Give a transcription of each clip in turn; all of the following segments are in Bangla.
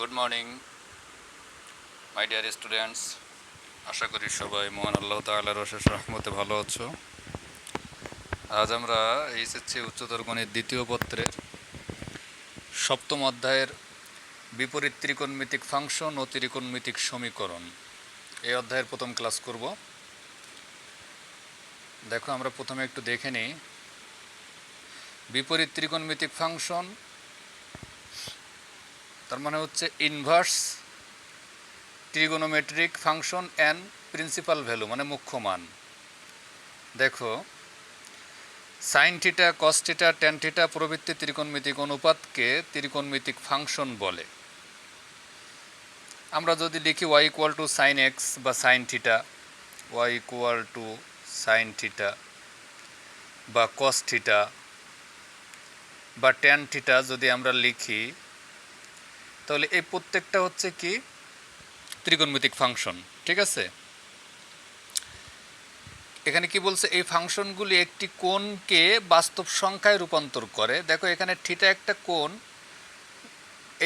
Good morning my dear students. আশা করি সবাই মহান আল্লাহ তাআলার অশেষ রহমতে ভালো আছো। আজ আমরা এইচএসসি উচ্চতর গণিত দ্বিতীয় পত্রের সপ্তম অধ্যায়ের বিপরীত ত্রিকোণমিতিক ফাংশন ও ত্রিকোণমিতিক সমীকরণ এই অধ্যায়ের প্রথম ক্লাস করব। দেখো, আমরা প্রথমে একটু দেখে নিই। বিপরীত ত্রিকোণমিতিক ফাংশন তার মানে হচ্ছে inverse trigonometric function and principal value, মানে মুখ্য মান। দেখো, sine theta, cos theta, tan theta প্রভৃতি ত্রিকোণমিতিক অনুপাতকে ত্রিকোণমিতিক ফাংশন বলে। আমরা যদি লিখি y equal to sine x বা sine theta, y equal to sine theta বা কস থিটা বা ট্যান থিটা যদি আমরা লিখি, তাহলে এই প্রত্যেকটা হচ্ছে কি ত্রিকোণমিতিক ফাংশন। ঠিক আছে, এখানে কি বলছে, এই ফাংশনগুলি একটি কোণকে বাস্তব সংখ্যায় রূপান্তর করে। দেখো, এখানে থিটা একটা কোণ,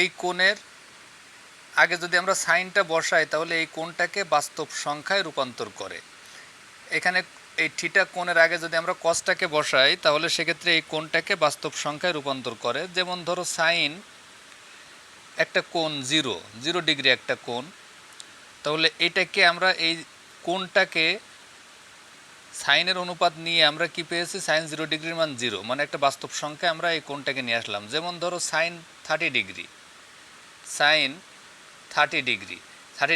এই কোণের আগে যদি আমরা সাইনটা বসাই তাহলে এই কোণটাকে বাস্তব সংখ্যায় রূপান্তর করে। এখানে এই থিটা কোণের আগে যদি আমরা কসটাকে বসাই তাহলে সেক্ষেত্রে এই কোণটাকে বাস্তব সংখ্যায় রূপান্তর করে। যেমন ধরো, সাইন একটা কোণ 0 ডিগ্রি একটা কোণ, তাহলে এটাকে আমরা এই কোণটাকে সাইনের অনুপাত নিয়ে আমরা কি পেয়েছি, সাইন 0 ডিগ্রির মান 0, মানে একটা বাস্তব সংখ্যা আমরা এই কোণটাকে নিয়ে আসলাম। যেমন ধরো সাইন 30 ডিগ্রি, সাইন 30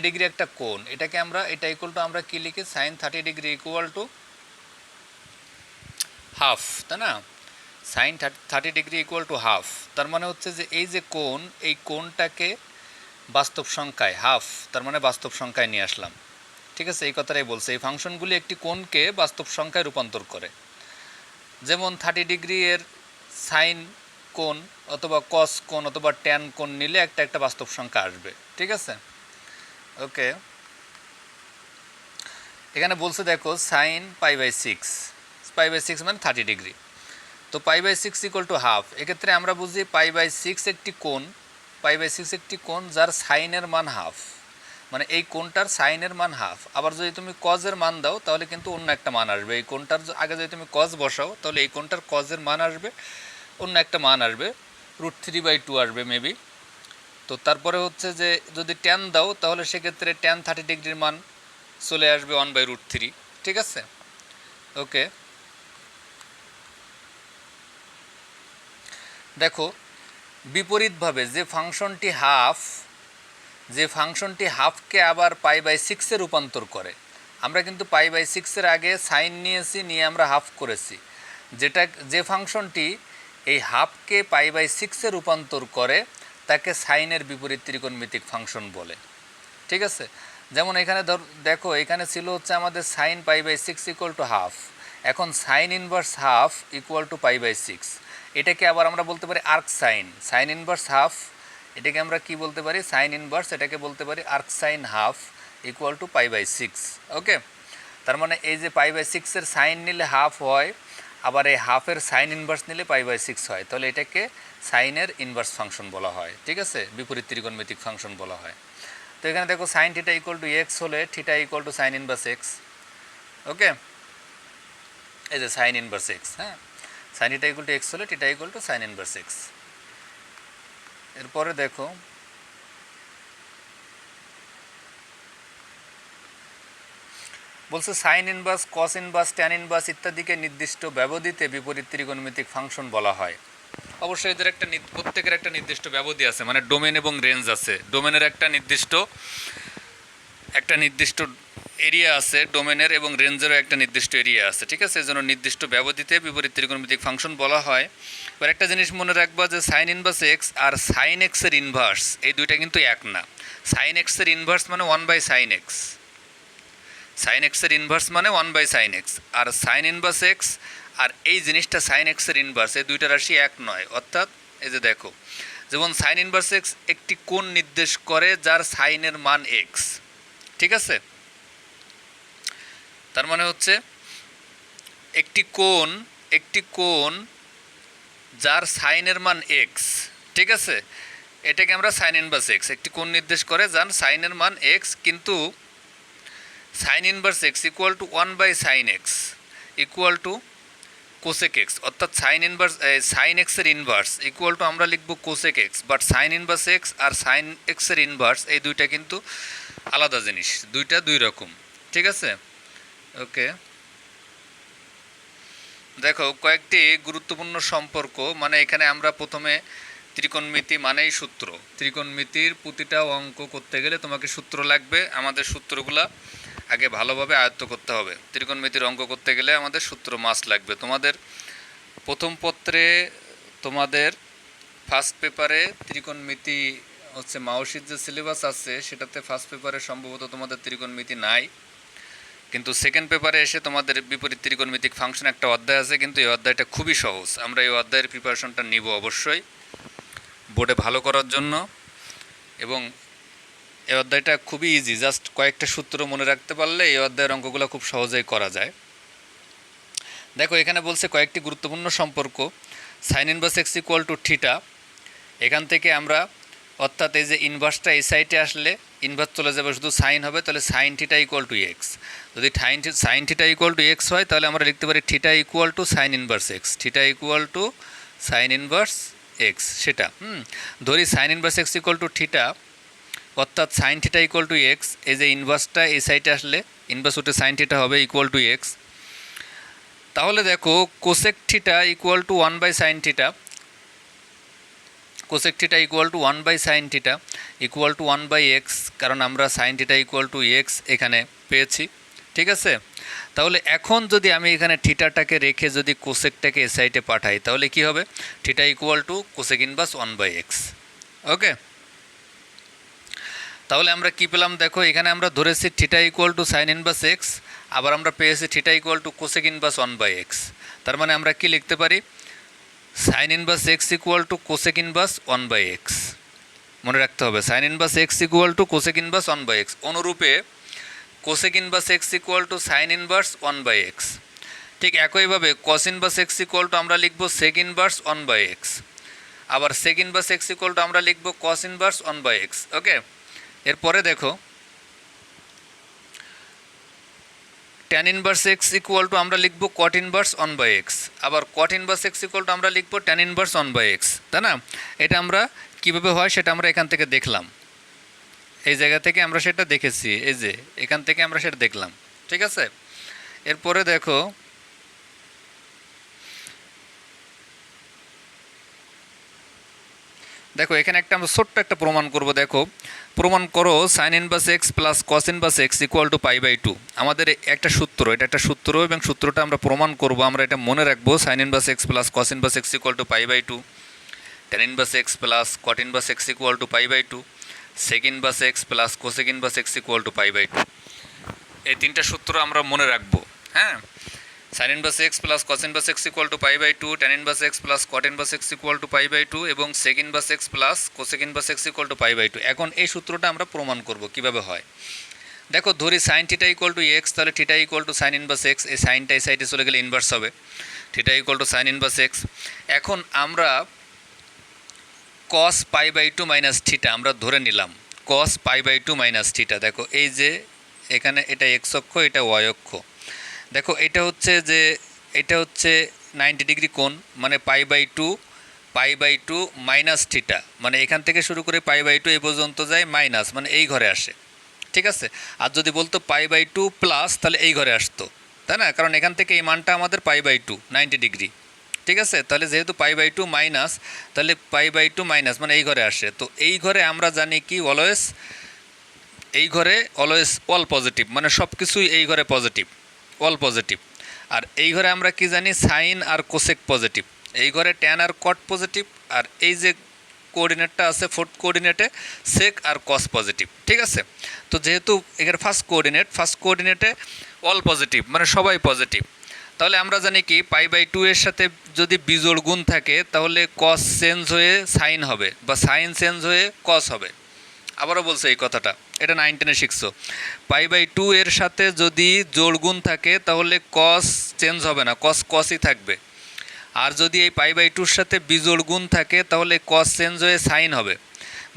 ডিগ্রি একটা কোণ, এটাকে আমরা এটা ইকুয়াল টু আমরা কি লিখি, sine 30 degree equal to half, তাই না? Sine 30 degree equal to half, তার মানে হচ্ছে যে এই যে কোণ, এই কোণটাকে বাস্তব সংখ্যায় হাফ, তার মানে বাস্তব সংখ্যায় নিয়ে আসলাম। ঠিক আছে, এই কথাটাই বলছে, এই ফাংশনগুলি একটি কোণকে বাস্তব সংখ্যায় রূপান্তর করে। যেমন 30 ডিগ্রি এর সাইন কোণ অথবা কস কোণ অথবা ট্যান কোণ নিলে একটা বাস্তব সংখ্যা আসবে। ঠিক আছে, ওকে। এখানে বলছে দেখো, সাইন পাই বাই 6 মানে 30 ডিগ্রি, তো পাই/6 ইকুয়াল টু হাফ। এক্ষেত্রে আমরা বুঝি পাই/6 একটি কোণ যার সাইনের মান হাফ, মানে এই কোণটার সাইনের মান হাফ। আবার যদি তুমি কজের মান দাও তাহলে কিন্তু অন্য একটা মান আসবে। এই কোণটার আগে যদি তুমি কজ বসাও তাহলে এই কোণটার কজের মান আসবে, অন্য একটা মান আসবে, √3/2 আসবে মেবি। তো তারপরে হচ্ছে যে যদি ট্যান দাও তাহলে সেক্ষেত্রে ট্যান 30 ডিগ্রির মান চলে আসবে 1/√3। ঠিক আছে, ওকে। দেখো, বিপরীতভাবে যে ফাংশনটি হাফকে আবার পাই/6-এ রূপান্তর করে। আমরা কিন্তু পাই/6-এর আগে সাইন নিয়ে আমরা হাফ করেছি। যে ফাংশনটি এই হাফকে পাই/6-এ রূপান্তর করে তাকে সাইনের বিপরীত ত্রিকোণমিতিক ফাংশন বলে। ঠিক আছে, যেমন এখানে দেখো, এখানে ছিল হচ্ছে আমাদের সাইন পাই/6 ইকুয়াল টু হাফ, এখন sine inverse half equal to পাই/6। এটাকে আবার আমরা বলতে পারি আর্ক সাইন ইনভার্স হাফ, এটাকে আমরা কি বলতে পারি, সাইন ইনভার্স, এটাকে বলতে পারি arc sine half equal to পাই/6। ওকে, তার মানে এই যে পাই/6-এর সাইন নিলে হাফ হয়, আবার এই হাফের সাইন ইনভার্স নিলে পাই/6 হয়, তাহলে এটাকে সাইনের ইনভার্স ফাংশন বলা হয়। ঠিক আছে, বিপরীত ত্রিকোণমিতিক ফাংশন বলা হয়। তো এখানে দেখো, sine theta equal to x হলে theta equal to sine inverse x. Okay, এই যে সাইন ইনভার্স এক্স, হ্যাঁ, sine theta equal to x হলে theta equal to sine inverse x. এরপরে দেখো, বলছে sine inverse, cos inverse, tan inverse ইত্যাদিকে নির্দিষ্ট ব্যবধিতে বিপরীত ত্রিকোণমিতিক ফাংশন বলা হয়। অবশ্যই এদের প্রত্যেকের একটা নির্দিষ্ট ব্যবধি আছে, মানে ডোমেন এবং রেঞ্জ আছে। ডোমেনের একটা নির্দিষ্ট এরিয়া আছে ডোমেনের, এবং রেঞ্জেরও একটা নির্দিষ্ট এরিয়া আছে। ঠিক আছে, এজন্য নির্দিষ্ট ব্যবধিতে বিপরীত ত্রিকোণমিতিক ফাংশন বলা হয়। এবার একটা জিনিস মনে রাখবা যে সাইন ইনভার্স এক্স আর সাইন এক্সের ইনভার্স এই দুইটা কিন্তু এক না। সাইন এক্সের ইনভার্স মানে 1/sin x, সাইন এক্সের ইনভার্স মানে 1/sin x, আর সাইন ইনভার্স এক্স আর এই জিনিসটা সাইন এক্সের ইনভার্স, এই দুইটা রাশি এক নয়। অর্থাৎ এই যে দেখো, যেমন সাইন ইনভার্স এক্স একটি কোণ নির্দেশ করে যার সাইনের মান এক্স। ঠিক আছে, তার মানে হচ্ছে একটি কোণ যার সাইনের মান এক্স, ঠিক আছে, এটাকে আমরা সাইন ইনভার্স এক্স, একটি কোণ নির্দেশ করে যান সাইনের মান এক্স, কিন্তু sine inverse x equal to 1/sin x equal to cosec x, অর্থাৎ সাইন ইনভার্স সাইন এক্সের ইনভার্স ইকুয়াল টু আমরা লিখব cosec x, but sine inverse x আর সাইন এক্সের ইনভার্স এই দুইটা কিন্তু আলাদা জিনিস, দুইটা দুই রকম, ঠিক আছে? ওকে, দেখো কয়েকটি গুরুত্বপূর্ণ সম্পর্ক, মানে এখানে আমরা প্রথমে ত্রিকোণমিতি মানেই সূত্র, ত্রিকোণমিতির প্রতিটা অঙ্ক করতে গেলে তোমাকে সূত্র লাগবে, আমাদের সূত্রগুলা আগে ভালোভাবে আয়ত্ত করতে হবে। ত্রিকোণমিতির অঙ্ক করতে গেলে আমাদের সূত্র মাস্ট লাগবে। তোমাদের প্রথম পত্রে তোমাদের ফার্স্ট পেপারে ত্রিকোণমিতি হচ্ছে মাওসির যে সিলেবাস আছে সেটাতে ফার্স্ট পেপারে সম্ভবত তোমাদের ত্রিকোণমিতি নাই, কিন্তু সেকেন্ড পেপারে এসে তোমাদের বিপরীত ত্রিকোণমিতিক ফাংশন একটা অধ্যায় আছে, কিন্তু এই অধ্যায়টা খুবই সহজ, আমরা এই অধ্যায়ের প্রিপারেশনটা নিব অবশ্যই বোর্ডে ভালো করার জন্য, এবং এই অধ্যায়টা খুবই ইজি, জাস্ট কয়েকটা সূত্র মনে রাখতে পারলে এই অধ্যায়ের অঙ্কগুলো খুব সহজেই করা যায়। দেখো এখানে বলছে কয়েকটি গুরুত্বপূর্ণ সম্পর্ক, sign inverse x equal to theta, এখান থেকে আমরা অর্থাৎ এই যে ইনভার্সটা এই সাইডে আসলে ইনভার্স চলে যাবে, শুধু সাইন হবে, তাহলে sine theta equal to x, যদি sine theta equal to x হয় তাহলে আমরা লিখতে পারি theta equal to sine inverse x, theta equal to sine inverse x, সেটা ধরি sine inverse x equal to theta, অর্থাৎ sine theta equal to x, এই যে ইনভার্সটা এই সাইডে আসলে ইনভার্স উঠে সাইন থিটা হবে ইকুয়াল টু এক্স, তাহলে দেখো cosec theta equal to 1/sin theta, cosec theta equal to 1/sin theta equal two 1/x, কারণ আমরা sign theta equal to x এখানে পেয়েছি, ঠিক আছে? তাহলে এখন যদি আমি এখানে থিটাটাকে রেখে যদি কোসেকটাকে এ সাইডে পাঠাই তাহলে কি হবে, theta equal to cosec inverse 1/x। Okay, তাহলে আমরা কি পেলাম, দেখো এখানে আমরা ধরেছি theta equal to sine inverse x, আবার আমরা পেয়েছি theta equal to cosec inverse 1/x, তার মানে আমরা কি লিখতে পারি, sine inverse x equal to cosec inverse 1/x, মনে রাখতে হবে sine inverse x equal to cosec inverse 1/x, অনুরূপে cosec inverse x equal to sine inverse 1/x, ঠিক একইভাবে কস ইনভার্স এক্স ইকুয়াল টু আমরা লিখব সেক ইনভার্স 1/x, আবার sec inverse x equal to আমরা লিখব কস ইনভার্স 1/x। ওকে, এরপরে দেখো tan inverse x equal to আমরা লিখব কট ইনভার্স 1/x, আবার cot inverse x equal to আমরা লিখব ট্যান ইনভার্স 1/x, তাই না? এটা আমরা কীভাবে হয় সেটা আমরা এখান থেকে দেখলাম, এই জায়গা থেকে আমরা সেটা দেখেছি, এই যে এখান থেকে আমরা সেটা দেখলাম, ঠিক আছে? এরপরে দেখো এখানে একটা আমরা ছোট্ট একটা প্রমাণ করব, দেখো প্রমাণ করো sine inverse x plus cos inverse x equal to π/2, আমাদের একটা সূত্র, এটা একটা সূত্র এবং সূত্রটা আমরা প্রমাণ করব, আমরা এটা মনে রাখবো, sine inverse x plus cos inverse x equal to π/2, tan inverse x plus cot inverse x equal to π/2, sec inverse x plus cosec inverse x equal to π/2, এই তিনটা সূত্র আমরা মনে রাখবো। হ্যাঁ, sine inverse x plus cos inverse x equal to π/2, tan inverse x plus cot inverse x equal to π/2 এবং sec inverse x plus cosec inverse x equal to π/2। এখন এই সূত্রটা আমরা প্রমাণ করব কিভাবে হয়। দেখো ধরি sine theta equal to x, তাহলে theta equal to sine inverse x, এই সাইনটা এই সাইডে চলে গেলে ইনভার্স হবে, theta equal to sine inverse x. এখন আমরা কস π/2 মাইনাস থিটা আমরা ধরে নিলাম, কস π/2 মাইনাস থিটা, দেখো এই যে এখানে এটা এক্স অক্ষ, এটা ওয়াই অক্ষ, দেখো এটা হচ্ছে 90 ডিগ্রি কোণ, মানে π/2 মাইনাস থিটা, মানে এখান থেকে শুরু করে π/2 এই পর্যন্ত যায় মাইনাস, মানে এই ঘরে আসে, ঠিক আছে? আর যদি বলতো π/2 প্লাস তাহলে এই ঘরে আসতো, তাই না? কারণ এখান থেকে এই মানটা আমাদের π/2 90 ডিগ্রি, ঠিক আছে? তাহলে যেহেতু π/2 মাইনাস, তাহলে π/2 মাইনাস মানে এই ঘরে আসে, তো এই ঘরে আমরা জানি কি অলওয়েজ, এই ঘরে অলওয়েজ অল পজিটিভ, মানে সব কিছুই এই ঘরে পজিটিভ, অল পজিটিভ। আর এই ঘরে আমরা কি জানি, সাইন আর কোসেক পজিটিভ, এই ঘরে ট্যান আর কট পজিটিভ, আর এই যে কোঅর্ডিনেটটা আছে ফোর্থ কোঅর্ডিনেটে সেক আর কস পজিটিভ, ঠিক আছে? তো যেহেতু এখানে ফার্স্ট কোঅর্ডিনেটে অল পজিটিভ, মানে সবাই পজিটিভ, তাহলে আমরা জানি কি π/2 এর সাথে যদি বিজোড় গুণ থাকে তাহলে কস চেঞ্জ হয়ে সাইন হবে বা সাইন চেঞ্জ হয়ে কস হবে। আবারও বলছে এই কথাটা, এটা 9-10-এ শিখছো, π/2 এর সাথে যদি জোড় গুণ থাকে তাহলে কস চেঞ্জ হবে না, কসই থাকবে, আর যদি এই π/2 এর সাথে বিজোড় গুণ থাকে তাহলে কস চেঞ্জ হয়ে সাইন হবে।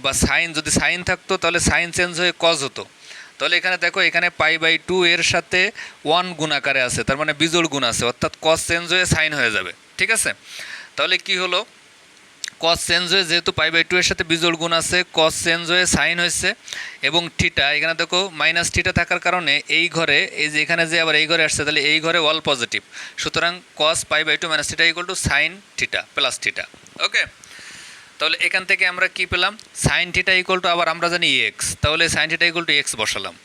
বা সাইন, যদি সাইন থাকতো তাহলে সাইন চেঞ্জ হয়ে কজ হতো। তাহলে এখানে দেখো, এখানে π/2 এর সাথে 1 গুণ আকারে আছে, তার মানে বিজোড় গুণ আছে, অর্থাৎ কজ চেঞ্জ হয়ে সাইন হয়ে যাবে। ঠিক আছে, তাহলে কি হলো, কস চেঞ্জ হয়ে, যেহেতু π/2 এর সাথে বিজোড় গুণ আছে, কস চেঞ্জ হয়ে সাইন হয়েছে। এবং থিটা, এখানে দেখো মাইনাস থিটা থাকার কারণে এই ঘরে, এই যে এখানে যে আবার এই ঘরে আসছে, তাহলে এই ঘরে অল পজিটিভ। সুতরাং cos π/2 minus theta equal to sine theta plus theta. Okay, তাহলে এখান থেকে আমরা কি পেলাম, সাইন থিটা ইকুয়াল টু, আবার আমরা জানি এক্স, তাহলে sine theta equal to x বসালাম।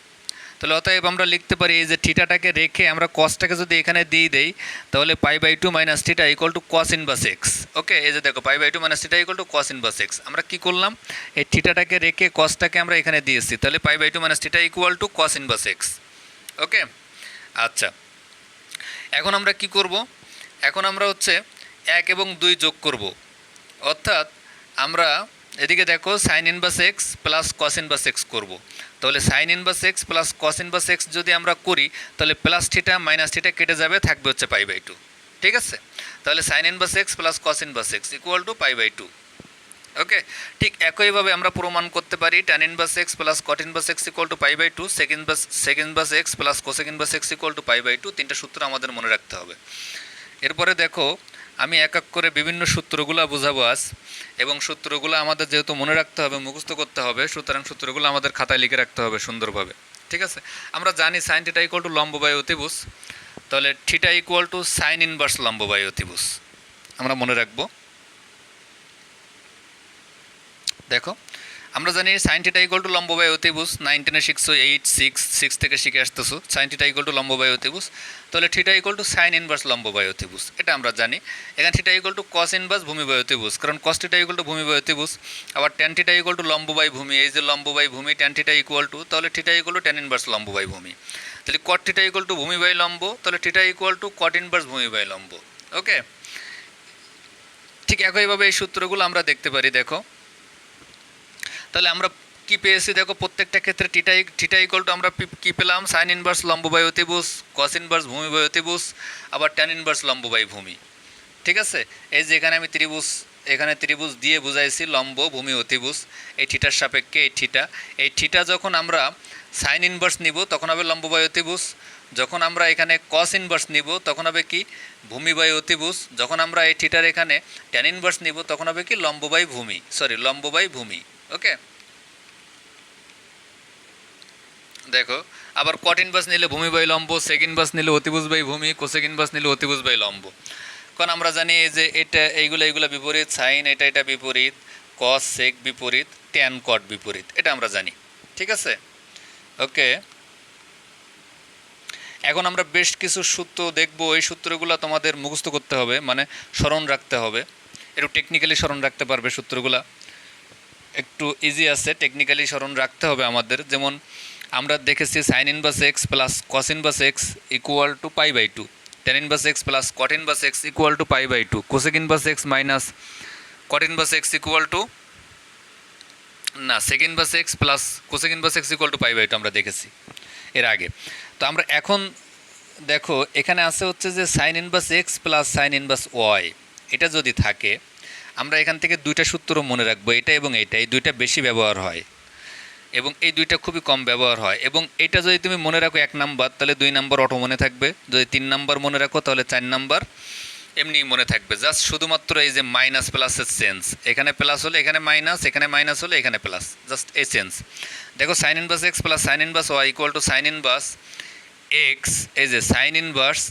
তাহলে অতএব আমরা লিখতে পারি, এই যে থিটাটাকে রেখে আমরা কসটাকে যদি এখানে দিয়ে দেই, তাহলে π/2 minus theta equal to cos inverse x. Okay, এই যে দেখো π/2 minus theta equal to cos inverse x. আমরা কি করলাম, এই থিটাটাকে রেখে কসটাকে আমরা এখানে দিয়েছি, তাহলে π/2 minus theta equal to cos inverse x. Okay, আচ্ছা, এখন আমরা কি করব, এখন আমরা হচ্ছে 1 এবং 2 যোগ করব, অর্থাৎ আমরা এদিকে দেখো sine inverse x plus cos inverse x করবো। তাহলে sine inverse x plus cos inverse x যদি আমরা করি, তাহলে প্লাস থিটা মাইনাস থিটা কেটে যাবে, থাকবে হচ্ছে π/2। ঠিক আছে, তাহলে sine inverse x plus cos inverse x equal to π/2। Okay, ঠিক একইভাবে আমরা প্রমাণ করতে পারি tan inverse x plus cot inverse x equal to π/2, sec inverse x plus cosec inverse x equal to π/2। তিনটা সূত্র আমাদের মনে রাখতে হবে। এরপরে দেখো, আমি এক এক করে বিভিন্ন সূত্রগুলো বোঝাবো আজ, এবং সূত্রগুলো আমাদের যেহেতু মনে রাখতে হবে, মুখস্থ করতে হবে, সুতরাং সূত্রগুলো আমাদের খাতায় লিখে রাখতে হবে সুন্দরভাবে। ঠিক আছে, আমরা জানি সাইন থিটা ইকুয়াল টু লম্ব বাই অতিভুজ, তাহলে theta equal to sine inverse লম্ব বাই অতিভুজ আমরা মনে রাখবো। দেখো, আমরা জানি সাইন থিটা ইকুয়াল টু লম্ব বাই অতিভুজ, 9 শিখছো, 8 6 থেকে শিখে আসতেছো, সাইন থিটা ইকুয়াল টু লম্ব বাই অতিভুজ, তাহলে theta equal to sine inverse লম্ব বাই অতিভুজ, এটা আমরা জানি। এখানে theta equal to cos inverse ভূমি বাই অতিভুজ, কারণ কস থিটা ইকুয়াল টু ভূমি বাই অতিভুজ। আবার ট্যান থিটা ইকুয়াল টু লম্ব বাই ভূমি, এই যে লম্ব বাই ভূমি, ট্যান থিটা ইকুয়াল টু, তাহলে theta equal to tan inverse লম্ব বাই ভূমি। তাহলে কট থিটা ইকুয়াল টু ভূমি বাই লম্ব, তাহলে থিটা ইকুয়াল টু কট ইনভার্স ভূমি বাই লম্ব। ওকে, ঠিক একইভাবে এই সূত্রগুলো আমরা দেখতে পারি। দেখো, তাহলে আমরা কি পেয়েছি, দেখো প্রত্যেকটা ক্ষেত্রে থিটা ইকুয়াল টু আমরা কি পেলাম, সাইন ইনভার্স লম্ব বাই অতিভুজ, কস ইনভার্স ভূমি বাই অতিভুজ, আবার ট্যান ইনভার্স লম্ব বাই ভূমি। ঠিক আছে, এই যে এখানে আমি এখানে ত্রিভুজ দিয়ে বুঝাইছি লম্ব ভূমি অতিভুজ, এই থিটার সাপেক্ষে এই থিটা যখন আমরা সাইন ইনভার্স নিব তখন হবে লম্ব বাই অতিভুজ, যখন আমরা এখানে কস ইনভার্স নিব তখন হবে কি ভূমি বাই অতিভুজ, যখন আমরা এই থিটার এখানে ট্যান ইনভার্স নিব তখন হবে কি লম্ব বাই ভূমি। ওকে, দেখো, আবার কট ইনভার্স নিলে ভূমি বাই লম্ব, সেক ইনভার্স নিলে অতিভুজ বাই ভূমি, কোসেক ইনভার্স নিলে অতিভুজ বাই লম্ব। কারণ আমরা জানি এই যে এটা এইগুলো বিপরীত, সাইন এটা বিপরীত, কস সেক বিপরীত, ট্যান কট বিপরীত, এটা আমরা জানি। ঠিক আছে, ওকে, এখন আমরা বেশ কিছু সূত্র দেখব, এই সূত্রগুলো তোমাদের মুখস্থ করতে হবে, মানে স্মরণ রাখতে হবে, একটু টেকনিক্যালি স্মরণ রাখতে পারবে সূত্রগুলো, একটু ইজি আছে, টেকনিক্যালি স্মরণ রাখতে হবে আমাদের। যেমন আমরা দেখেছি sine inverse x plus cos inverse x equal to π/2, tan inverse x plus cot inverse x equal to π/2, cosec inverse x minus cot inverse x equal to sec inverse x plus cosec inverse x equal to π/2 আমরা দেখেছি এর আগে। তো আমরা এখন দেখো, এখানে আছে হচ্ছে যে sine inverse x plus sine inverse y, এটা যদি থাকে আমরা এখান থেকে দুইটা সূত্র মনে রাখবো, এটা এবং এটা, এই দুইটা বেশি ব্যবহার হয় এবং এই দুইটা খুবই কম ব্যবহার হয়। এবং এটা যদি তুমি মনে রাখো 1 নাম্বার, তাহলে 2 নাম্বার অটো মনে থাকবে, যদি 3 নাম্বার মনে রাখো তাহলে 4 নাম্বার এমনি মনে থাকবে। জাস্ট শুধুমাত্র এই যে মাইনাস প্লাসের চেঞ্জ, এখানে প্লাস হলে এখানে মাইনাস, এখানে মাইনাস হলে এখানে প্লাস, জাস্ট এই চেঞ্জ। দেখো, sine inverse x plus sine inverse y equal to sine inverse x, এই যে সাইন ইনভার্স,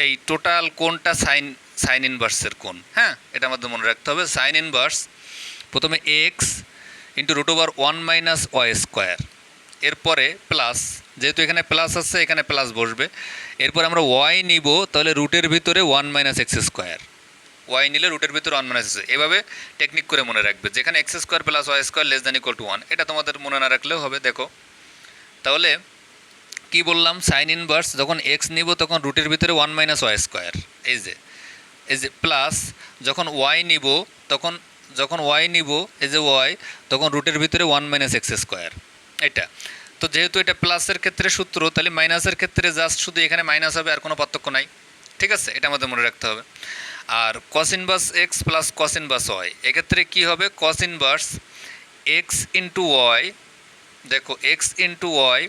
এই টোটাল কোনটা সাইন ইনভার্সের কোন, হ্যাঁ, এটা আমাদের মনে রাখতে হবে। সাইন ইনভার্স প্রথমে x into √1 minus y square, এরপরে প্লাস, যেহেতু এখানে প্লাস আছে এখানে প্লাস বসবে, এরপর আমরা ওয়াই নিব, তাহলে রুটের ভিতরে 1 মাইনাস এক্স স্কোয়ার, ওয়াই নিলে রুটের ভিতরে 1 মাইনাস এক্স, এভাবে টেকনিক করে মনে রাখবে, যেখানে x square plus y square less than equal to 1, এটা তোমাদের মনে না রাখলেও হবে। দেখো, তাহলে কি বললাম, সাইন ইনভার্স যখন এক্স নিব তখন রুটের ভিতরে 1 মাইনাস ওয়াই স্কোয়ার, এই যে প্লাস, যখন ওয়াই নিব তখন এই যে ওয়াই, তখন রুটের ভিতরে 1 মাইনাস এক্স স্কোয়ার, এটা। তো যেহেতু এটা প্লাসের ক্ষেত্রে সূত্র, তাহলে মাইনাসের ক্ষেত্রে জাস্ট শুধু এখানে মাইনাস হবে, আর কোনো পার্থক্য নাই। ঠিক আছে, এটা আমাদের মনে রাখতে হবে। আর cos inverse x plus cos inverse y, এক্ষেত্রে কী হবে, cos inverse x into y, দেখো এক্স ইন্টু ওয়াই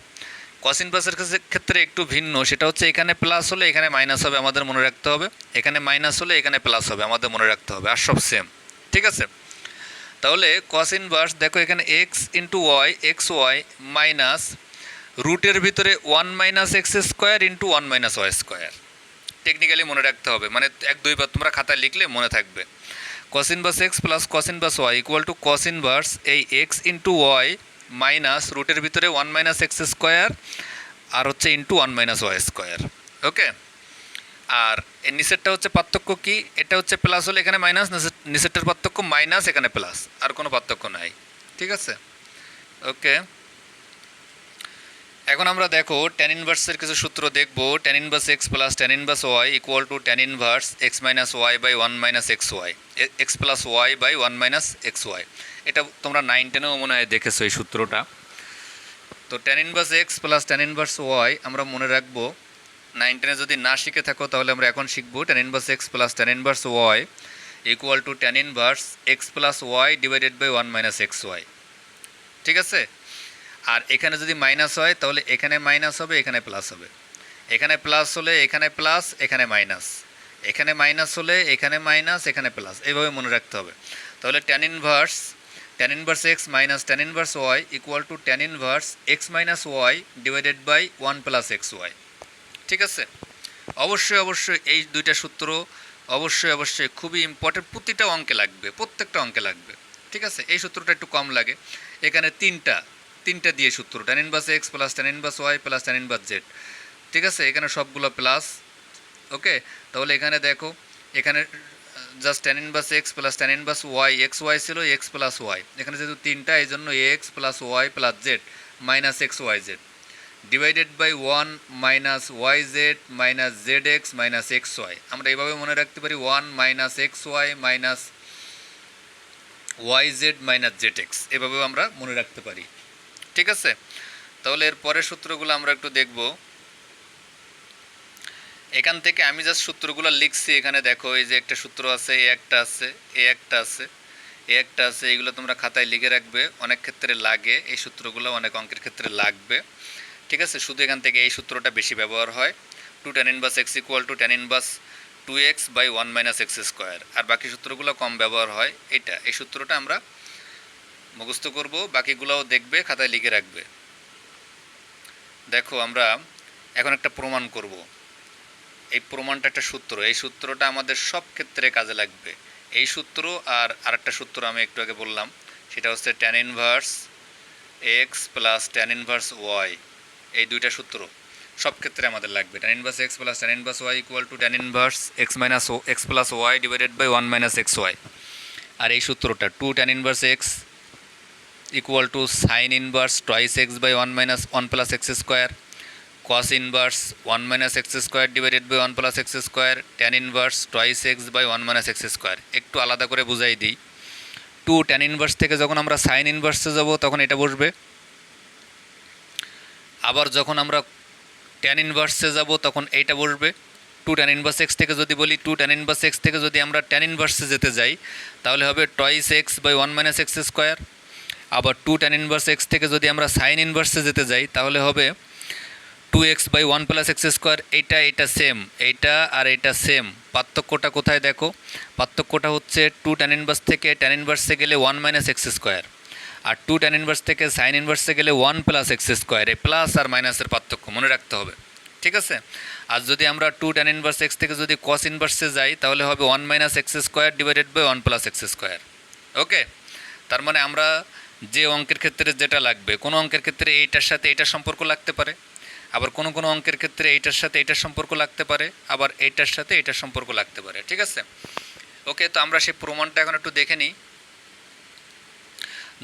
কস ইনভার্সের ক্ষেত্রে একটু ভিন্ন, সেটা হচ্ছে এখানে প্লাস হলে এখানে মাইনাস হবে, আমাদের মনে রাখতে হবে। এখানে মাইনাস হলে এখানে প্লাস হবে, আমাদের মনে রাখতে হবে। আর সব সেম, ঠিক আছে। তাহলে কস ইনভার্স দেখো এখানে x into y, x y minus রুটের ভিতরে 1 minus x square into 1 minus y square. Technically মনে রাখতে হবে, মানে 1-2 বার তোমরা খাতায় লিখলে মনে থাকবে। Cos inverse x plus cos inverse y equal to cos inverse এই এক্স ইন্টু ওয়াই মাইনাস রুটের ভিতরে 1 মাইনাস এক্স স্কোয়ার আর হচ্ছে into 1 minus y square. Okay, আর এর নিচেরটা হচ্ছে পার্থক্য কি, এটা হচ্ছে প্লাস হলে এখানে মাইনাস, নিচেরটার পার্থক্য মাইনাস এখানে প্লাস, আর কোনো পার্থক্য নাই, ঠিক আছে। ওকে, এখন আমরা দেখো ট্যান ইনভার্সের কিছু সূত্র দেখবো। Tan inverse x plus tan inverse y equal to tan inverse x minus y by 1 minus x y, x plus y by 1 minus x y. এটা তোমরা 9-10-এও মনে হয় দেখেছো এই সূত্রটা। তো tan inverse x plus tan inverse y আমরা মনে রাখবো। 9-10-এ যদি না শিখে থাকো তাহলে আমরা এখন শিখবো। Tan inverse x plus tan inverse y equal to tan inverse x plus y divided by 1 minus x y, ঠিক আছে। আর এখানে যদি মাইনাস হয় তাহলে এখানে মাইনাস হবে, এখানে প্লাস হবে। এখানে প্লাস হলে এখানে প্লাস, এখানে মাইনাস। এখানে মাইনাস হলে এখানে মাইনাস, এখানে প্লাস। এইভাবে মনে রাখতে হবে। তাহলে tan inverse x minus tan inverse y equal to tan inverse x minus y divided by 1 plus x y, ঠিক আছে। অবশ্যই অবশ্যই এই দুইটা সূত্র অবশ্যই খুবই ইম্পর্টেন্ট, প্রতিটা অঙ্কে লাগবে, প্রত্যেকটা অঙ্কে লাগবে, ঠিক আছে। এই সূত্রটা একটু কম লাগে, এখানে তিনটা দিয়ে সূত্র, tan inverse x plus tan inverse y plus tan inverse z, ঠিক আছে। এখানে সবগুলো প্লাস। ওকে, তাহলে এখানে দেখো এখানে just tan inverse x plus tan inverse y, x y ছিল এক্স প্লাস ওয়াই, এখানে যেহেতু তিনটা এই জন্য x plus y plus z minus x y z divided by 1 minus y z minus z x minus x y. আমরা এইভাবে মনে রাখতে পারি 1 minus x y minus y z minus z x, এভাবেও আমরা মনে রাখতে পারি, ঠিক আছে। তাহলে এর পরের সূত্রগুলো আমরা একটু দেখব। এখান থেকে আমি জাস্ট সূত্রগুলো লিখছি। এখানে দেখো এই যে একটা সূত্র আছে, এ একটা আছে, এ একটা আছে, এ একটা আছে, এইগুলো তোমরা খাতায় লিখে রাখবে, অনেক ক্ষেত্রে লাগে এই সূত্রগুলো, অনেক অঙ্কের ক্ষেত্রে লাগবে, ঠিক আছে। শুধু এখান থেকে এই সূত্রটা বেশি ব্যবহার হয়, two tan inverse x equal to tan inverse 2x by 1 minus x square. আর বাকি সূত্রগুলো কম ব্যবহার হয়। এই সূত্রটা আমরা মুখস্থ করব, বাকিগুলোও দেখবে, খাতায় লিখে রাখবে। দেখো আমরা এখন একটা প্রমাণ করব। এই প্রমাণটা একটা সূত্র, এই সূত্রটা আমাদের সব ক্ষেত্রে কাজে লাগবে। এই সূত্র আর আরেকটা সূত্র আমি একটু আগে বললাম, সেটা হচ্ছে tan inverse x plus tan inverse y. এই দুইটা সূত্র সব ক্ষেত্রে আমাদের লাগবে। Tan inverse x plus tan inverse y equal to tan inverse x minus x plus y divided by 1 minus x y. আর এই সূত্রটা two tan inverse x equal to sine inverse twice x by 1 minus 1 plus x square, cos inverse 1 minus x square divided by 1 plus x square, tan inverse twice x by 1 minus x square. একটু আলাদা করে বুঝাই দিই। টু ট্যান ইনভার্স থেকে যখন আমরা সাইন ইনভার্সে যাব তখন এটা বসবে, আবার যখন আমরা ট্যান ইনভার্সে যাব তখন এইটা বসবে। টু ট্যান ইনভার্স এক্স থেকে যদি বলি, টু ট্যান ইনভার্স এক্স থেকে যদি আমরা ট্যান ইনভার্সে যেতে যাই তাহলে হবে twice x by 1 minus x square. আবার টু ট্যান ইনভার্স এক্স থেকে যদি আমরা সাইন ইনভার্সে যেতে যাই তাহলে হবে 2x by 1 plus x square. এটা সেম, এইটা আর এটা সেম। পার্থক্যটা কোথায় দেখো, পার্থক্যটা হচ্ছে টু ট্যান ইনভার্স থেকে ট্যান ইনভার্সে গেলে 1 মাইনাস এক্স স্কোয়ার, আর টু ট্যান ইনভার্স থেকে সাইন ইনভার্সে গেলে 1 প্লাস এক্স স্কোয়ার। এই প্লাস আর মাইনাসের পার্থক্য মনে রাখতে হবে, ঠিক আছে। আর যদি আমরা টু ট্যান ইনভার্স এক্স থেকে যদি কস ইনভার্সে যাই তাহলে হবে 1 minus x square divided by 1 plus x square. Okay, তার মানে আমরা যে অঙ্কের ক্ষেত্রে যেটা লাগবে, কোনো অঙ্কের ক্ষেত্রে এইটার সাথে এইটার সম্পর্ক লাগতে পারে, আবার কোনো কোনো অঙ্কের ক্ষেত্রে এইটার সাথে এইটার সম্পর্ক লাগতে পারে, আবার এইটার সাথে এইটার সম্পর্ক লাগতে পারে, ঠিক আছে। ওকে, তো আমরা সেই প্রমাণটা এখন একটু দেখে নিই।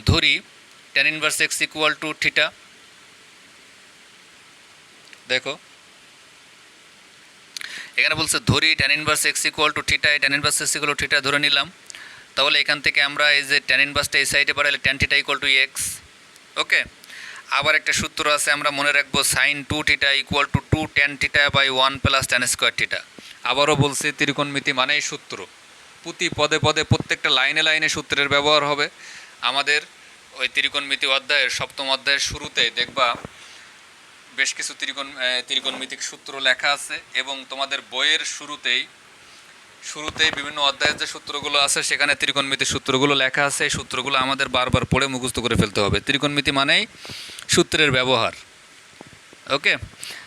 ধরি tan inverse x equal to theta. দেখো এখানে বলছে ধরি tan inverse x equal to theta, tan inverse x equal to theta ধরে নিলাম। তাহলে এখান থেকে আমরা এই যে ট্যান ইনভার্সটা এই সাইডে বাড়ালে tan theta equal to x. Okay, আবার একটা সূত্র আছে আমরা মনে রাখবো, sine 2 theta equal to 2 tan theta by 1 plus tan square theta. আবারও বলছি ত্রিকোণমিতি মানেই সূত্র, প্রতি পদে পদে প্রত্যেকটা লাইনে লাইনে সূত্রের ব্যবহার হবে। আমাদের ওই ত্রিকোণমিতি অধ্যায়ের সপ্তম অধ্যায়ের শুরুতে দেখবা বেশ কিছু ত্রিকোণমিতিক সূত্র লেখা আছে, এবং তোমাদের বইয়ের শুরুতেই বিভিন্ন অধ্যায়ের যে সূত্রগুলো আছে সেখানে ত্রিকোণমিতির সূত্রগুলো লেখা আছে। এই সূত্রগুলো আমাদের বারবার পড়ে মুখস্থ করে ফেলতে হবে। ত্রিকোণমিতি মানেই সূত্রের ব্যবহার। ওকে,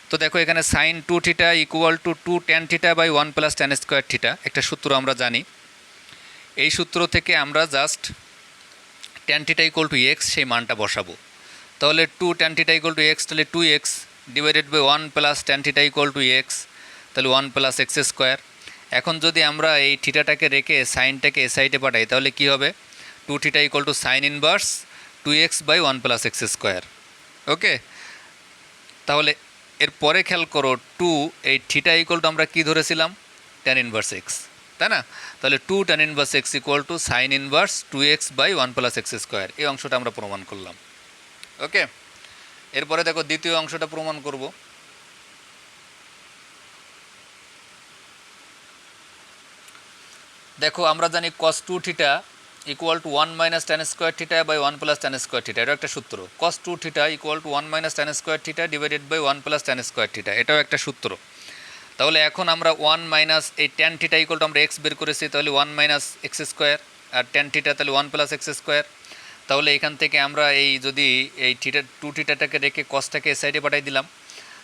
তো দেখো এখানে sine 2 theta equal to 2 tan theta by 1 plus tan square theta একটা সূত্র আমরা জানি। এই সূত্র থেকে আমরা just tan theta equal to x সেই মানটা বসাবো। তাহলে 2 tan theta equal to x, তাহলে 2x divided by 1 plus tan theta equal to x, তাহলে 1 প্লাস এক্স স্কোয়ার। এখন যদি আমরা এই থিটাটাকে রেখে সাইনটাকে এ সাইডে পাঠাই তাহলে কি হবে? 2 theta equal to sine inverse 2x by 1 plus x square. Okay, তাহলে এরপরে খেয়াল করো 2 এই থিটা ইকুয়াল টু আমরা কী ধরেছিলাম? tan ইনভার্স এক্স, তাই না? তাহলে 2 tan inverse x equal to sine inverse 2x by 1 plus x square. এই অংশটা আমরা প্রমাণ করলাম। ওকে, এরপরে দেখো দ্বিতীয় অংশটা প্রমাণ করব। দেখো আমরা জানি cos 2 theta equal to 1 minus tan square theta by 1 plus tan square theta, এটা একটা সূত্র। cos 2 theta equal to 1 minus tan square theta divided by 1 plus tan square theta, এটাও একটা সূত্র। তাহলে এখন আমরা 1 মাইনাস এই tan থিটা ইকুয়াল টু আমরা এক্স বের করেছি, তাহলে 1 মাইনাস এক্স স্কোয়ার, আর tan থিটা তাহলে 1 প্লাস এক্স স্কোয়ার। তাহলে এখান থেকে আমরা এই যদি এই থিটা 2 থিটাটাকে রেখে কসটাকে এ সাইডে পাঠিয়ে দিলাম,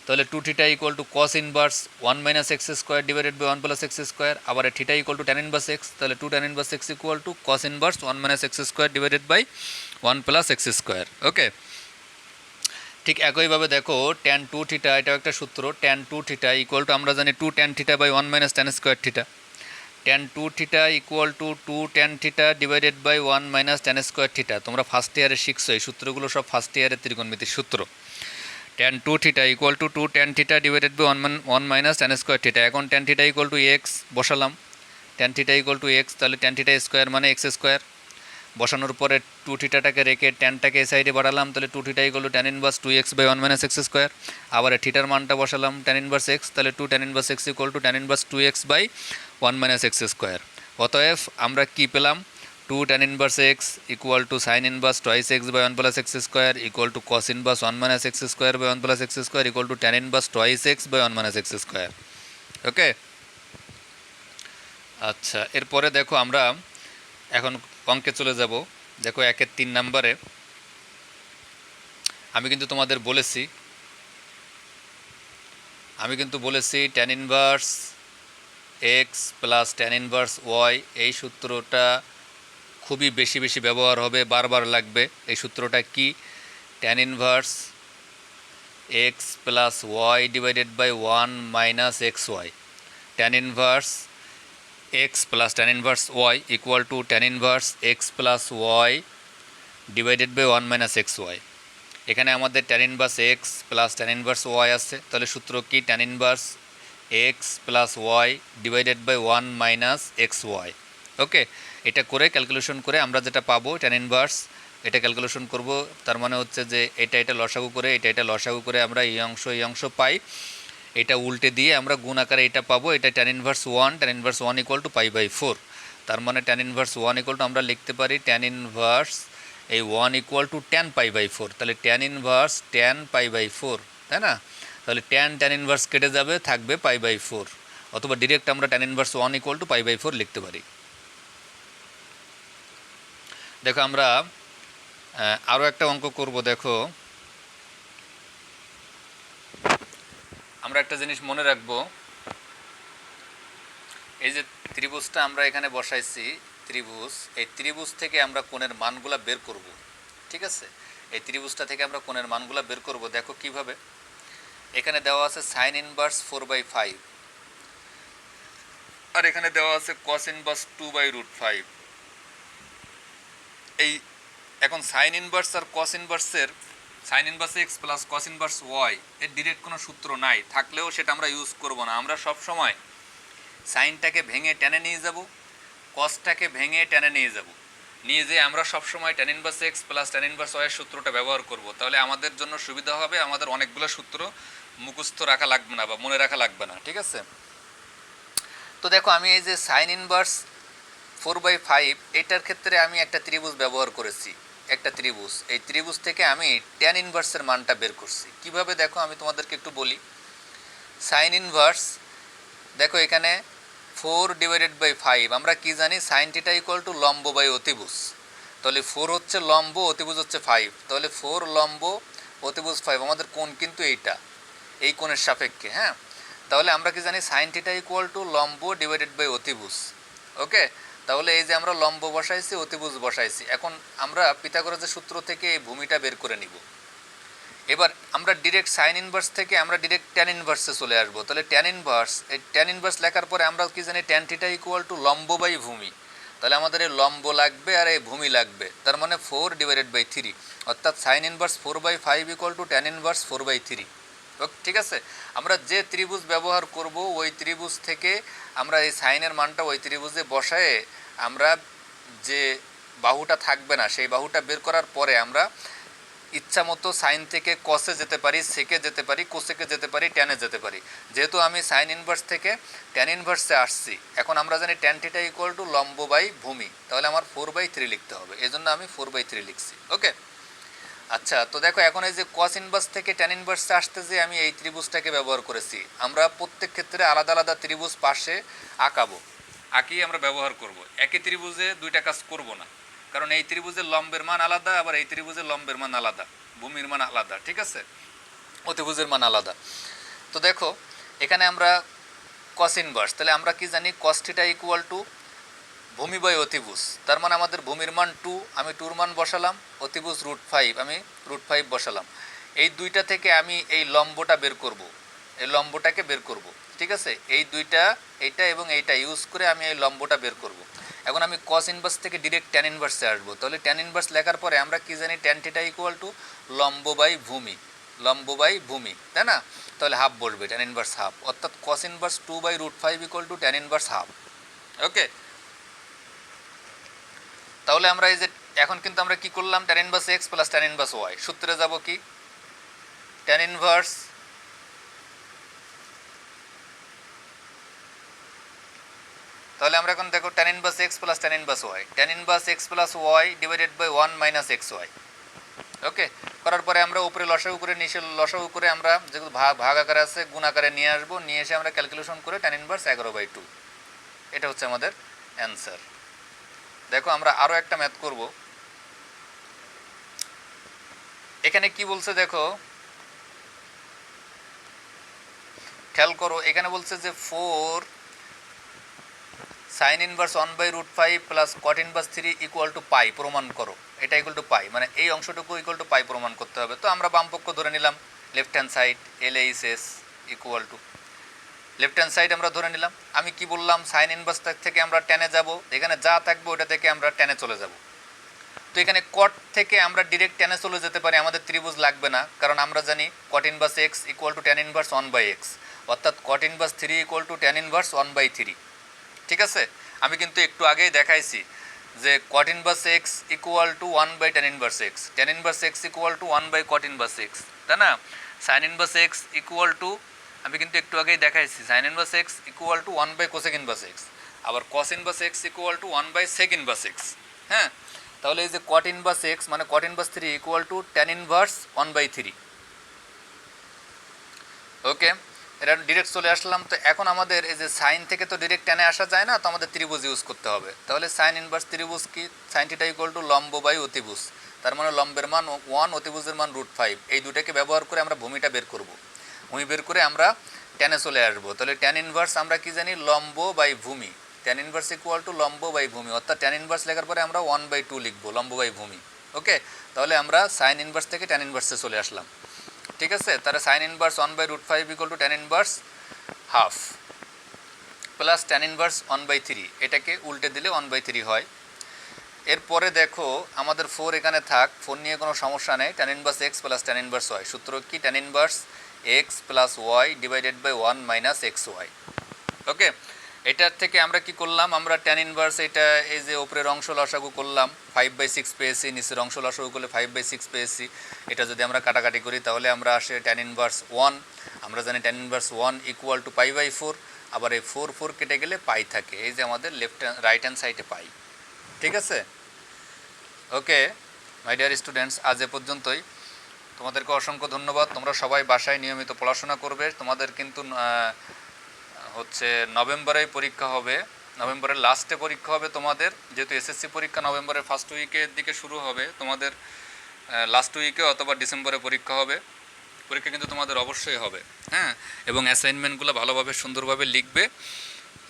তাহলে 2 theta equal to cos inverse 1 minus x square divided by 1 plus x square, আবার theta equal to tan inverse x, তাহলে 2 tan inverse x equal to cos inverse 1 minus x square divided by 1 plus x square. Okay, ঠিক একইভাবে দেখো tan 2 থিটা, এটাও একটা সূত্র। tan 2 থিটা ইকুয়াল টু আমরা জানি 2 tan theta by 1 minus tan square theta. tan 2 theta equal to 2 tan theta divided by 1 minus tan square theta. তোমরা ফার্স্ট ইয়ারে শিখছো এই সূত্রগুলো, সব ফার্স্ট ইয়ারের ত্রিকোণমিতির সূত্র। tan 2 theta equal to 2 tan theta divided by 1 minus tan square theta. এখন tan theta equal to x বসালাম, tan theta equal to x, তাহলে tan থিটা স্কোয়ার মানে এক্স স্কোয়ার। বসানোর পরে 2 থিটাটাকে রেখে ট্যানটাকে এই সাইডে বাড়ালাম, তাহলে 2 theta equal to tan inverse 2x by 1 minus x square. আবার থিটার মানটা বসালাম tan ইনভার্স এক্স, তাহলে 2 tan inverse x equal to tan inverse 2x by 1 minus x square. অতএব আমরা কি পেলাম? 2 tan inverse x equal to sine inverse twice x by 1 plus x square equal to cos inverse 1 minus x square by 1 plus x square equal to tan inverse twice x by 1 minus x square. Okay, আচ্ছা, এরপরে দেখো আমরা এখন অঙ্কে চলে যাব। দেখো 1-এর 3 নম্বরে আমি কিন্তু তোমাদের বলেছি tan inverse x plus tan inverse y, এই সূত্রটা খুবই বেশি ব্যবহার হবে, বারবার লাগবে। এই সূত্রটা কি? tan inverse x plus y divided by 1 minus x y. tan inverse x plus tan inverse y equal to tan inverse x plus y divided by 1 minus x y. এখানে আমাদের tan inverse x plus tan inverse y আছে, তাহলে সূত্র কি? tan inverse x plus y divided by 1 minus x y. Okay, এটা করে ক্যালকুলেশন করে আমরা যেটা পাবো tan ইনভার্স, এটা ক্যালকুলেশন করব। তার মানে হচ্ছে যে এটা লসাগু করে এটা লসাগু করে আমরা এই অংশ পাই, এটা উল্টে দিয়ে আমরা গুণ আকারে এটা পাবো। এটা tan inverse 1 equal to pi by 4। তার মানে tan ইনভার্স 1 ইকুয়াল টু আমরা লিখতে পারি tan ইনভার্স এই 1 equal to tan pi by 4। তাহলে tan inverse tan pi by 4, তাই না? তাহলে tan ইনভার্স কেটে যাবে, থাকবে পাই বাই 4, অথবা ডিরেক্ট আমরা tan inverse 1 equal to pi by 4 লিখতে পারি। দেখো আমরা আরও একটা অঙ্ক করব। দেখো আমরা একটা জিনিস মনে রাখবো, এই যে ত্রিভুজটা আমরা এখানে বসাইছি, এই ত্রিভুজ থেকে আমরা কোণের মানগুলা বের করব। ঠিক আছে, এই ত্রিভুজটা থেকে আমরা কোণের মানগুলা বের করব। দেখো কিভাবে, এখানে দেওয়া আছে সাইন ইনভার্স 4/5, আর এখানে দেওয়া আছে কস ইনভার্স 2/√5। এই এখন সাইন ইনভার্স আর কস ইনভার্সের, sine inverse x plus cos inverse y এর ডিরেক্ট কোনো সূত্র নাই, থাকলেও সেটা আমরা ইউজ করব না। আমরা সব সময় সাইনটাকে ভেঙে টেনে নিয়ে যাব, কসটাকে ভেঙে টেনে নিয়ে যাব, নিয়ে যেয়ে আমরা সবসময় tan inverse x plus tan inverse y এর সূত্রটা ব্যবহার করব। তাহলে আমাদের জন্য সুবিধা হবে, আমাদের অনেকগুলো সূত্র মুখস্থ রাখা লাগবে না বা মনে রাখা লাগবে না। ঠিক আছে, তো দেখো আমি এই যে সাইন ইনভার্স 4/5 এটার ক্ষেত্রে আমি একটা ত্রিভুজ ব্যবহার করেছি। একটা ত্রিভুজ, এই ত্রিভুজ থেকে আমি ট্যান ইনভার্সের মানটা বের করছি। কিভাবে দেখো আমি তোমাদেরকে একটু বলি। সাইন ইনভার্স দেখো এখানে 4/5, আমরা কি জানি সাইন থিটা ইকুয়াল টু লম্ব বাই অতিভুজ, তাহলে 4 হচ্ছে লম্ব, অতিভুজ হচ্ছে 5, তাহলে 4 লম্ব অতিভুজ 5, আমাদের কোণ কিন্তু এইটা, এই কোণের সাপেক্ষে। হ্যাঁ, তাহলে আমরা কি জানি সাইন থিটা ইকুয়াল টু লম্ব ডিভাইডেড বাই অতিভুজ। ওকে, তাহলে এই যে আমরা লম্ব বসাইছি, অতিভুজ বসাইছি, এখন আমরা পিথাগোরাসের সূত্র থেকে এই ভূমিটা বের করে নিব। এবার আমরা ডিরেক্ট সাইন ইনভার্স থেকে আমরা ডিরেক্ট ট্যান ইনভার্সে চলে আসবো। তাহলে ট্যান ইনভার্স, এই ট্যান ইনভার্স লেখার পরে আমরা কি জানি ট্যান থিটা ইকুয়াল টু লম্ব বাই ভূমি, তাহলে আমাদের এই লম্ব লাগবে আর এই ভূমি লাগবে, তার মানে 4/3, অর্থাৎ sine inverse 4/5 equal to tan inverse 4/3। ওকে, ঠিক আছে। আমরা যে ত্রিভুজ ব্যবহার করব ওই ত্রিভুজ থেকে আমরা এই সাইনের মানটা ওই ত্রিভুজে বসায়ে আমরা যে বাহুটা থাকবে না সেই বাহুটা বের করার পরে আমরা ইচ্ছা মতো সাইন থেকে কসে যেতে পারি, সেকে যেতে পারি, কোসেকে যেতে পারি, ট্যানে যেতে পারি। যেহেতু আমি সাইন ইনভার্স থেকে ট্যান ইনভার্সে আসছি, এখন আমরা জানি ট্যান থিটা ইকুয়াল টু লম্ব বাই ভূমি, তাহলে আমার 4/3 লিখতে হবে, এই জন্য আমি 4/3 লিখছি। ওকে, আচ্ছা, তো দেখো এখন এই যে কস ইনভার্স থেকে ট্যান ইনভার্সে আসতে যে আমি এই ত্রিভুজটাকে ব্যবহার করেছি। আমরা প্রত্যেক ক্ষেত্রে আলাদা আলাদা ত্রিভুজ পাশে আঁকাবো, আঁকিয়ে আমরা ব্যবহার করব। একই ত্রিভুজে দুইটা কাজ করব না, কারণ এই ত্রিভুজের লম্বের মান আলাদা, আবার এই ত্রিভুজের লম্বের মান আলাদা, ভূমির মান আলাদা, ঠিক আছে, অতিভুজের মান আলাদা। তো দেখো এখানে আমরা কস ইনভার্স, তাহলে আমরা কি জানি কস থিটা ইকুয়াল টু ভূমি বাই অতিভুজ, তার মানে আমাদের ভূমির মান 2, আমি 2 মান বসালাম, অতিভুজ √5, আমি √5 বসালাম। এই দুইটা থেকে আমি এই লম্বটা বের করব, এই লম্বটাকে বের করব, ঠিক আছে, এই দুইটা, এইটা এবং এইটা ইউজ করে আমি এই লম্বটা বের করব। এখন আমি কস ইনভার্স থেকে ডিরেক্ট ট্যান ইনভার্সে আসবো, তাহলে ট্যান ইনভার্স লেখার পরে আমরা কি জানি ট্যান থিটা ইকুয়াল টু লম্ব বাই ভূমি, লম্ব বাই ভূমি, তাই না, তাহলে হাফ বসবে, ট্যান ইনভার্স হাফ, অর্থাৎ cos inverse 2/√5 equal to tan inverse half. Okay, তাহলে আমরা এই যে এখন কিন্তু আমরা কি করলাম, tan inverse x plus tan inverse y, সূত্রে যাব কি, ট্যান ইনভার্স তাহলে আমরা এখন দেখো tan inverse x plus tan inverse y, tan inverse x plus y divided by 1 minus x y. Okay, করার পরে আমরা উপরে লসাগু করে নিচে লসাগু করে আমরা যেগুলো ভাগ আকারে আছে গুণ আকারে নিয়ে আসবো, নিয়ে এসে আমরা ক্যালকুলেশন করে ট্যান ইনভার্স 11/2, এটা হচ্ছে আমাদের অ্যান্সার। দেখো আমরা আরও একটা ম্যাথ করব। এখানে কি বলছে দেখো, খেয়াল করো, এখানে বলছে যে 4 sine inverse 1/√5 plus cot inverse 3 equal to pi প্রমাণ করো, এটা ইকুয়াল টু পাই, মানে এই অংশটুকু ইকুয়াল টু পাই প্রমাণ করতে হবে। তো আমরা বাম পক্ষ ধরে নিলাম, left hand side LHS equal to left hand side আমরা ধরে নিলাম। আমি কি বললাম, সাইন ইনভার্স থেকে আমরা টেনে যাব, এখানে যা থাকবে ওটা থেকে আমরা টেনে চলে যাব। তো এখানে কট থেকে আমরা ডিরেক্ট টেনে চলে যেতে পারি, আমাদের ত্রিভুজ লাগবে না, কারণ আমরা জানি কট inverse x equal to tan inverse 1/x, অর্থাৎ কট inverse 3 equal to tan inverse 1/3। ঠিক আছে, আমি কিন্তু একটু আগেই দেখাইছি যে cot inverse x equal two 1/tan inverse x, tan inverse x equal two 1/cot inverse x, তাই না। Sign inverse x equal two, আমি কিন্তু একটু আগেই দেখাইছি, sign inverse x equal two 1/cosec inverse x, আবার কস inverse x equal two 1/sec inverse x. হ্যাঁ, তাহলে এই যে কট ইনভার্স এক্স মানে cot inverse 3 equal to tan inverse 1/3। Okay, এটা ডিরেক্ট চলে আসলাম। তো এখন আমাদের এই যে সাইন থেকে তো ডিরেক্ট টেনে আসা যায় না, তো আমাদের ত্রিভুজ ইউজ করতে হবে। তাহলে সাইন ইনভার্স ত্রিভুজ কি, সাইন থিটা ইকুয়াল টু লম্ব বাই অতিভুজ, তার মানে লম্বের মান 1, অতিভুজের মান √5, এই দুটাকে ব্যবহার করে আমরা ভূমিটা বের করব। ভূমি বের করে আমরা টেনে চলে আসবো। তাহলে ট্যান ইনভার্স আমরা কি জানি, লম্ব বাই ভূমি, ট্যান ইনভার্স ইকুয়াল টু লম্ব বাই ভূমি, অর্থাৎ ট্যান ইনভার্স লেখার পরে আমরা 1/2 লিখবো, লম্ব বাই ভূমি। ওকে, তাহলে আমরা সাইন ইনভার্স থেকে ট্যান ইনভার্সে চলে আসলাম। ঠিক আছে, তাহলে sine inverse 1/√5 equal to tan inverse half plus tan inverse 1/3, এটাকে উল্টে দিলে 1/3 হয়। এরপরে দেখো আমাদের 4 এখানে থাক, 4 নিয়ে কোনো সমস্যা নেই, tan inverse x plus tan inverse y, সূত্র কি, tan inverse x plus y divided by 1 minus x y. Okay, এটার থেকে আমরা কি করলাম, আমরা ট্যান ইনভার্স এটা এই যে উপরের অংশ লসাগু করলাম, 5/6 পেয়েছি, নিচের অংশ লসাগু করলে 5/6 পেয়েছি। এটা যদি আমরা কাটাকাটি করি তাহলে আমরা আসে ট্যান ইনভার্স 1, আমরা জানি ট্যান ইনভার্স 1 ইকুয়াল টু π/4, আবার এই 4 কেটে গেলে পাই থাকে, এই যে আমাদের রাইট হ্যান্ড সাইডে পাই। ঠিক আছে, ওকে, মাই ডিয়ার স্টুডেন্টস, আজ এ পর্যন্তই। তোমাদেরকে অসংখ্য ধন্যবাদ। তোমরা সবাই বাসায় নিয়মিত পড়াশোনা করবে। তোমাদের কিন্তু হচ্ছে নভেম্বরেই পরীক্ষা হবে, নভেম্বরের লাস্টে পরীক্ষা হবে তোমাদের। যেহেতু এসএসসি পরীক্ষা নভেম্বরের ফার্স্ট উইকের দিকে শুরু হবে, তোমাদের লাস্ট উইকে অথবা ডিসেম্বরে পরীক্ষা হবে। পরীক্ষা কিন্তু তোমাদের অবশ্যই হবে, হ্যাঁ। এবং অ্যাসাইনমেন্টগুলো ভালোভাবে সুন্দরভাবে লিখবে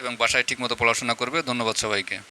এবং বাসায় ঠিকমতো পড়াশোনা করবে। ধন্যবাদ সবাইকে।